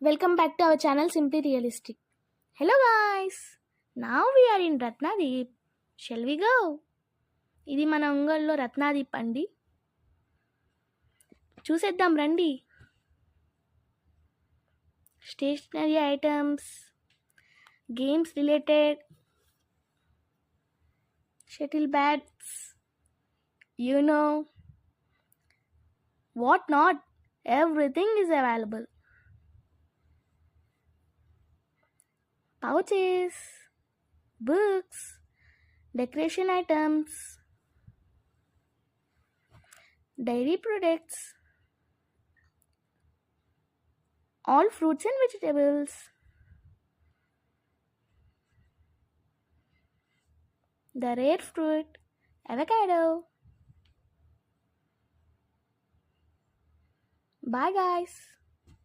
Welcome back to our channel Simply Realistic. Hello guys! Now we are in Ratnadeep. Shall we go? ఇది మన ఒంగోలులో రత్నాదీప్ అండి. చూసేద్దాం రండి. Stationery items, games related, shuttle bats, what not, everything is available. Pouches, books, decoration items, dairy products, all fruits and vegetables, the rare fruit, avocado. Bye guys.